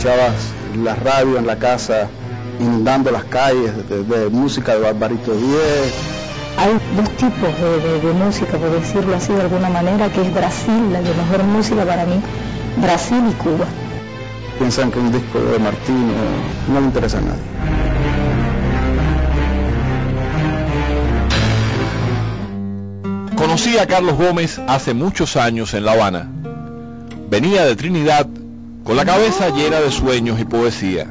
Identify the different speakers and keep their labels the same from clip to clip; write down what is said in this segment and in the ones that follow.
Speaker 1: escuchabas la radio en la casa, inundando las calles de música de Barbarito Díez.
Speaker 2: Hay dos tipos de música, por decirlo así de alguna manera, que es Brasil, la mejor música para mí, Brasil y Cuba.
Speaker 1: Piensan que un disco de Martín no le interesa a nadie.
Speaker 3: Conocí a Carlos Gómez hace muchos años en La Habana. Venía de Trinidad con la cabeza llena de sueños y poesía.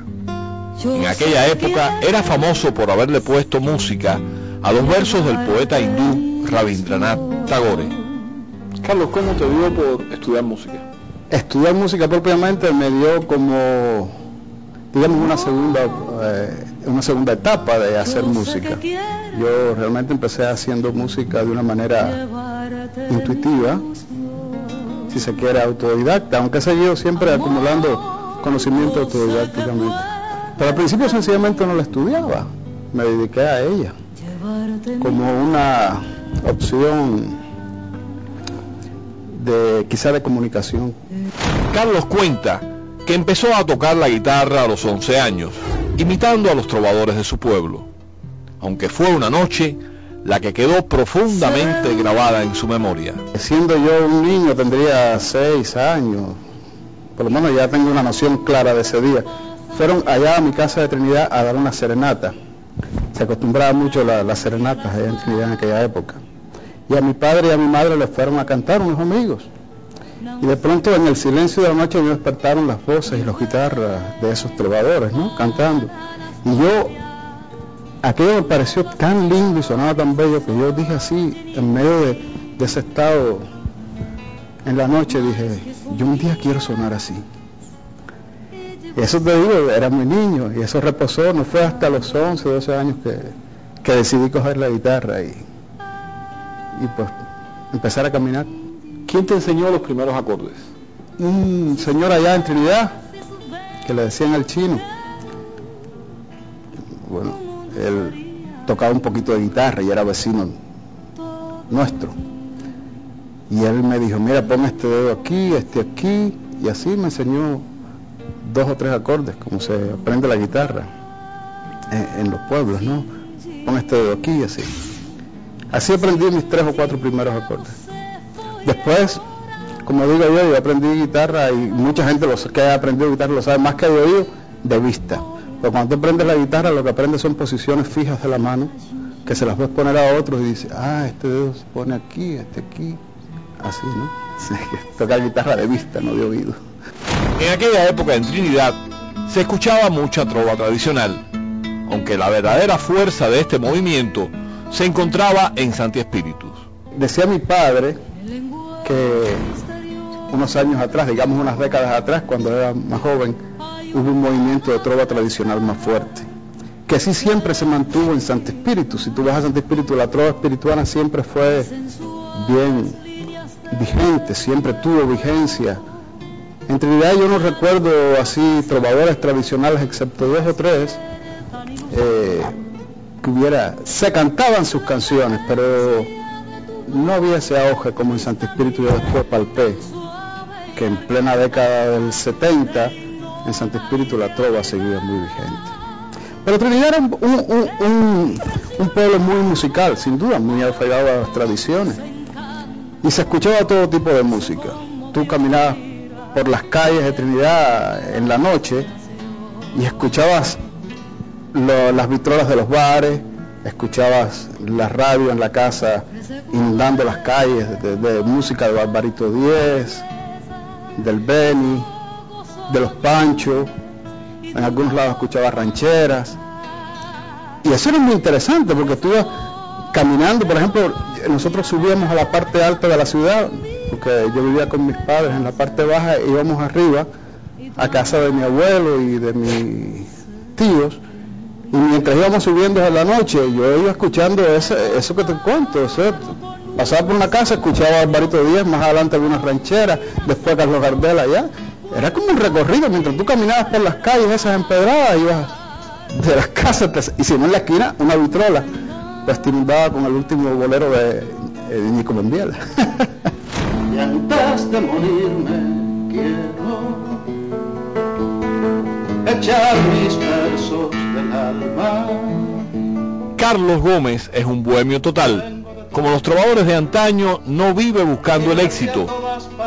Speaker 3: En aquella época era famoso por haberle puesto música a los versos del poeta hindú Rabindranath Tagore.
Speaker 4: Carlos, ¿cómo te dio por estudiar música?
Speaker 1: Estudiar música propiamente me dio como, digamos, una segunda etapa de hacer música. Yo realmente empecé haciendo música de una manera intuitiva, si se quiere autodidacta, aunque he seguido siempre acumulando conocimiento autodidácticamente. Pero al principio sencillamente no la estudiaba, me dediqué a ella como una opción quizá de comunicación.
Speaker 3: Carlos cuenta que empezó a tocar la guitarra a los 11 años, imitando a los trovadores de su pueblo, aunque fue una noche la que quedó profundamente grabada en su memoria.
Speaker 1: Siendo yo un niño, tendría 6 años, por lo menos ya tengo una noción clara de ese día. Fueron allá a mi casa de Trinidad a dar una serenata. Se acostumbraba mucho las serenatas allá en Trinidad en aquella época. Y a mi padre y a mi madre les fueron a cantar unos amigos. Y de pronto en el silencio de la noche me despertaron las voces y las guitarras de esos trovadores, ¿no? Cantando. Y aquello me pareció tan lindo y sonaba tan bello que yo dije así, en medio de ese estado, en la noche dije, yo un día quiero sonar así. Y eso te digo, era muy niño, y eso reposó, no fue hasta los 11, 12 años que decidí coger la guitarra y pues empezar a caminar.
Speaker 4: ¿Quién te enseñó los primeros acordes?
Speaker 1: Un señor allá en Trinidad, que le decían el Chino. Bueno, él tocaba un poquito de guitarra y era vecino nuestro. Y él me dijo, mira, pon este dedo aquí, este aquí, y así me enseñó 2 o 3 acordes, como se aprende la guitarra en los pueblos, ¿no? Pon este dedo aquí y así. Así aprendí mis 3 o 4 primeros acordes. Después, como digo yo aprendí guitarra y mucha gente que ha aprendido guitarra lo sabe más que de oído, de vista. Pero cuando tú aprendes la guitarra, lo que aprendes son posiciones fijas de la mano, que se las ves poner a otros y dices, este dedo se pone aquí, este aquí, así, ¿no? Tocar guitarra de vista, no de oído.
Speaker 3: En aquella época en Trinidad se escuchaba mucha trova tradicional, aunque la verdadera fuerza de este movimiento se encontraba en Santi Espíritus.
Speaker 1: Decía mi padre que unos años atrás, digamos unas décadas atrás, cuando era más joven, hubo un movimiento de trova tradicional más fuerte, que sí siempre se mantuvo en Santi Espíritus. Si tú vas a Santi Espíritus, la trova espirituana siempre fue bien vigente, siempre tuvo vigencia. En Trinidad yo no recuerdo así trovadores tradicionales, excepto 2 o 3, se cantaban sus canciones, pero no había ese auge como en Santi Espíritus. Yo después palpé que en plena década del 70 en Santi Espíritus la trova seguía muy vigente. Pero Trinidad era un pueblo muy musical, sin duda, muy arraigado a las tradiciones, y se escuchaba todo tipo de música. Tú caminabas por las calles de Trinidad en la noche y escuchabas las vitrolas de los bares, escuchabas la radio en la casa inundando las calles de música de Barbarito Díez, del Beni, de los Panchos. En algunos lados escuchabas rancheras, y eso era muy interesante porque tú ibas caminando. Por ejemplo, nosotros subíamos a la parte alta de la ciudad, porque yo vivía con mis padres en la parte baja, e íbamos arriba a casa de mi abuelo y de mis tíos, y mientras íbamos subiendo en la noche yo iba escuchando eso que te cuento. Pasaba por una casa, escuchaba a Barbarito Díez, más adelante algunas rancheras, después Carlos Gardel allá. Era como un recorrido, mientras tú caminabas por las calles esas empedradas, ibas de las casas, y si no en la esquina, una vitrola, pues te inundaba con el último bolero de Nico Membiela. Y antes de morirme quiero tachar mis versos del alma.
Speaker 3: Carlos Gómez es un bohemio total. Como los trovadores de antaño, no vive buscando el éxito,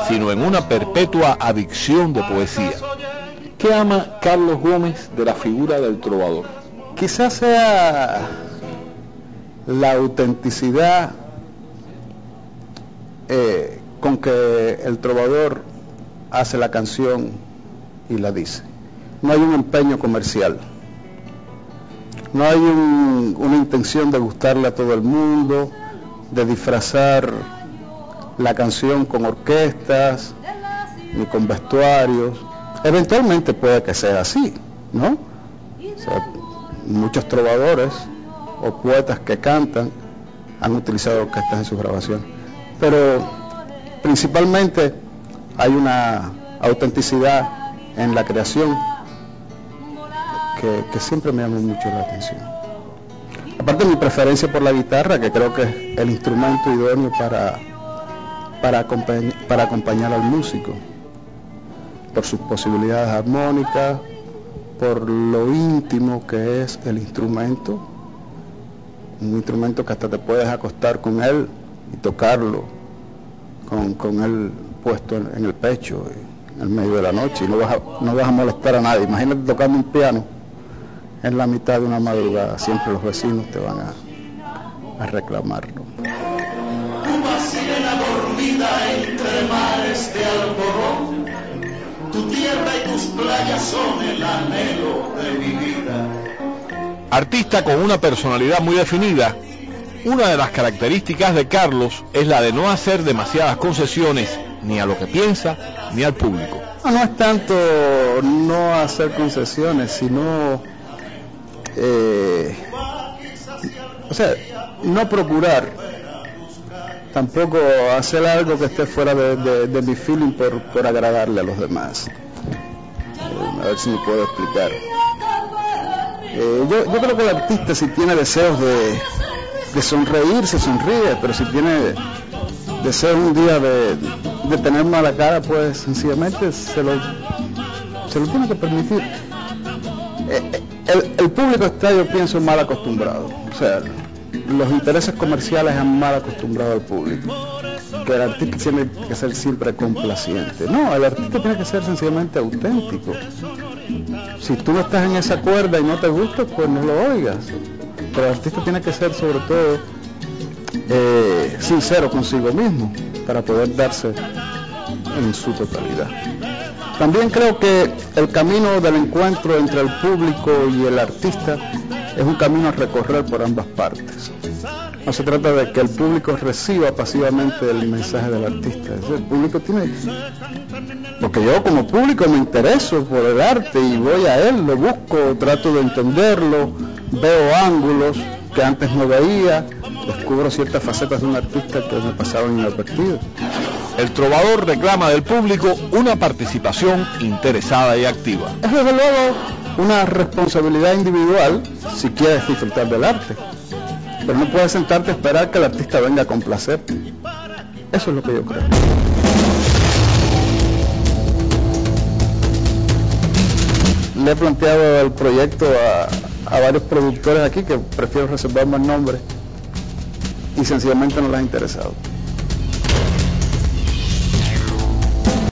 Speaker 3: sino en una perpetua adicción de poesía.
Speaker 4: ¿Qué ama Carlos Gómez de la figura del trovador?
Speaker 1: Quizás sea la autenticidad con que el trovador hace la canción y la dice. No hay un empeño comercial, no hay una intención de gustarle a todo el mundo, de disfrazar la canción con orquestas ni con vestuarios. Eventualmente puede que sea así, ¿no? O sea, muchos trovadores o poetas que cantan han utilizado orquestas en sus grabaciones, pero principalmente hay una autenticidad en la creación que siempre me llamó mucho la atención. Aparte de mi preferencia por la guitarra, que creo que es el instrumento idóneo para acompañar al músico, por sus posibilidades armónicas, por lo íntimo que es el instrumento, un instrumento que hasta te puedes acostar con él y tocarlo con él puesto en el pecho en el medio de la noche, y no vas a molestar a nadie. Imagínate tocando un piano en la mitad de una madrugada, siempre los vecinos te van a reclamarlo.
Speaker 5: Una sirena dormida entre mares de algodón, tu tierra y tus playas son el anhelo de mi vida.
Speaker 3: Artista con una personalidad muy definida, una de las características de Carlos es la de no hacer demasiadas concesiones ni a lo que piensa ni al público.
Speaker 1: No es tanto no hacer concesiones, sino no procurar tampoco hacer algo que esté fuera de mi feeling por agradarle a los demás. A ver si me puedo explicar. Yo creo que el artista, si tiene deseos de sonreír, se sonríe, pero si tiene deseos un día de tener mala cara, pues sencillamente se lo tiene que permitir. El público está, yo pienso, mal acostumbrado. O sea, los intereses comerciales han mal acostumbrado al público, que el artista tiene que ser siempre complaciente. No, el artista tiene que ser sencillamente auténtico. Si tú no estás en esa cuerda y no te gusta, pues no lo oigas. Pero el artista tiene que ser sobre todo sincero consigo mismo para poder darse en su totalidad. También creo que el camino del encuentro entre el público y el artista es un camino a recorrer por ambas partes. No se trata de que el público reciba pasivamente el mensaje del artista. El público tiene... Porque yo como público me intereso por el arte y voy a él, lo busco, trato de entenderlo, veo ángulos que antes no veía, descubro ciertas facetas de un artista que me pasaban inadvertidos.
Speaker 3: El trovador reclama del público una participación interesada y activa.
Speaker 1: Es desde luego una responsabilidad individual si quieres disfrutar del arte, pero no puedes sentarte a esperar que el artista venga a complacerte. Eso es lo que yo creo. Le he planteado el proyecto a varios productores aquí, que prefiero reservarme el nombre, y sencillamente no les ha interesado.